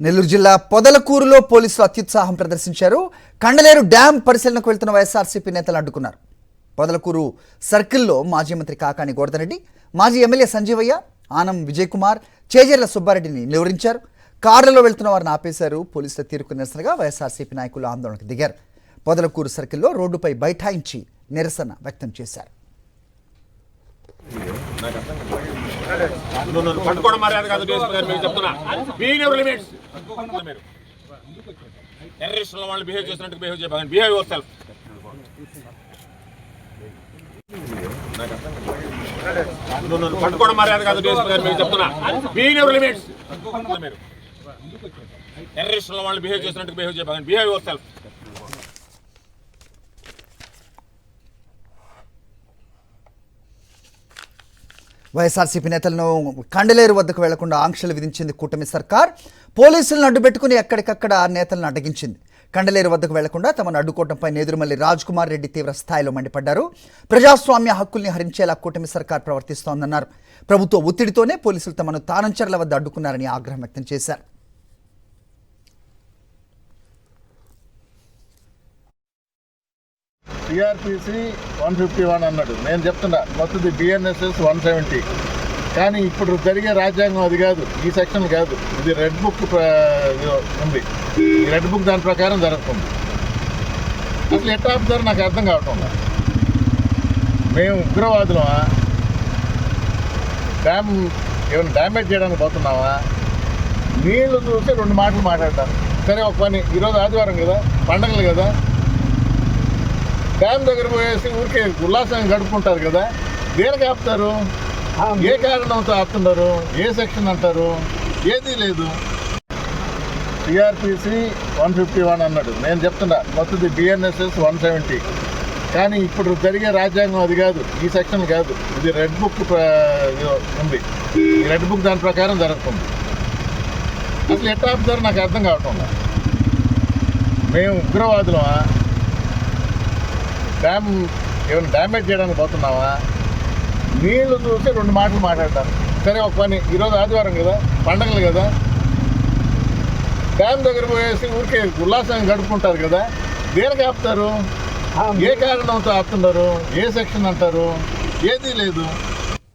నెల్లూరు జిల్లా పొదలకూరులో పోలీసులు అత్యుత్సాహం ప్రదర్శించారు. కండలేరు డ్యాం పరిశీలనకు వెళ్తున్న వైఎస్ఆర్సీపీ నేతలు అడ్డుకున్నారు. పొదలకూరు సర్కిల్లో మాజీ మంత్రి కాకాని గోవర్ధనరెడ్డి, మాజీ ఎమ్మెల్యే సంజీవయ్య, ఆనం విజయ్ కుమార్, చేజర్ల సుబ్బారెడ్డిని నిలువరించారు. కార్లలో వెళ్తున్న వారిని ఆపేశారు. పోలీసుల తీరుకు నిరసనగా వైఎస్ఆర్సీపీ నాయకులు ఆందోళనకు దిగారు. పొదలకూరు సర్కిల్లో రోడ్డుపై బైఠాయించి నిరసన వ్యక్తం చేశారు. పట్టుకోవడం మర్యాద కాదు. మీకు చెప్తున్నా, టెర్రరిస్టుల వాళ్ళు బిహేవ్ చేసినట్టు బిహేవ్ చేయకండి. Behave your self. పట్టుకోవడం మర్యాద కాదు. మీకు చెప్తున్నా, మీరు టెర్రరిస్టుల వాళ్ళు బిహేవ్ చేసినట్టు బిహేవ్ చేయకండి. Behave your self. వైఎస్ఆర్సీపీ నేతలను కండలేరు వద్దకు వెళ్లకుండా ఆంక్షలు విధించింది కూటమి సర్కార్. పోలీసులను అడ్డుపెట్టుకుని ఎక్కడికక్కడ నేతలను అడ్డగించింది. కండలేరు వద్దకు వెళ్లకుండా తమను అడ్డుకోవడంపై నేదురుమల్లి రాజ్ కుమార్ రెడ్డి తీవ్ర స్థాయిలో మండిపడ్డారు. ప్రజాస్వామ్య హక్కుల్ని హరించేలా కూటమి సర్కార్ ప్రవర్తిస్తోందన్నారు. ప్రభుత్వ ఒత్తిడితోనే పోలీసులు తమను తానంచెర్ల వద్ద అడ్డుకున్నారని ఆగ్రహం వ్యక్తం చేశారు. టీఆర్పీసీ 151 అన్నాడు. నేను చెప్తున్నా మొత్తది బిఎన్ఎస్ఎస్ 170. కానీ ఇప్పుడు జరిగే రాజ్యాంగం అది కాదు, ఈ సెక్షన్ కాదు. ఇది రెడ్ బుక్ ఉంది. ఈ రెడ్ బుక్ దాని ప్రకారం జరుగుతుంది. అసలు ఎట్లా ఆపుతారో నాకు అర్థం కావటం. మేము ఉగ్రవాదులమా? డ్యామ్ ఏమైనా డ్యామేజ్ చేయడానికి పోతున్నావా? నీళ్లు చూసి 2 మాటలు మాట్లాడతాను. సరే, ఒక పని, ఈరోజు ఆదివారం కదా, పండగలు కదా, డ్యామ్ దగ్గర పోయేసి ఊరికే ఉల్లాసంగా గడుపుకుంటారు కదా. దేనికి ఆపుతారు? ఏ కారణంతో ఆపుతున్నారు? ఏ సెక్షన్ అంటారు? ఏదీ లేదు. టీఆర్పీసీ 151 అన్నాడు. నేను చెప్తున్నా మొత్తది బిఎన్ఎస్ఎస్ 170. కానీ ఇప్పుడు జరిగే రాజ్యాంగం అది కాదు, ఈ సెక్షన్ కాదు. ఇది రెడ్ బుక్ ఉంది. ఈ రెడ్ బుక్ దాని ప్రకారం జరుగుతుంది. అసలు ఎట్లా ఆపుతారో నాకు అర్థం కావటం. మేము ఉగ్రవాదులమా? డ్యామ్ ఏమైనా డ్యామేజ్ చేయడానికి పోతున్నావా? నీళ్లు చూసి 2 మాటలు మాట్లాడతాను. సరే, ఒక పని, ఈరోజు ఆదివారం కదా, పండగలు కదా, డ్యామ్ దగ్గర పోయేసి ఊరికే ఉల్లాసంగా గడుపుకుంటారు కదా. దేనికి ఆపుతారు? ఏ కారణంతో ఆపుతున్నారు? ఏ సెక్షన్ అంటారు? ఏదీ లేదు.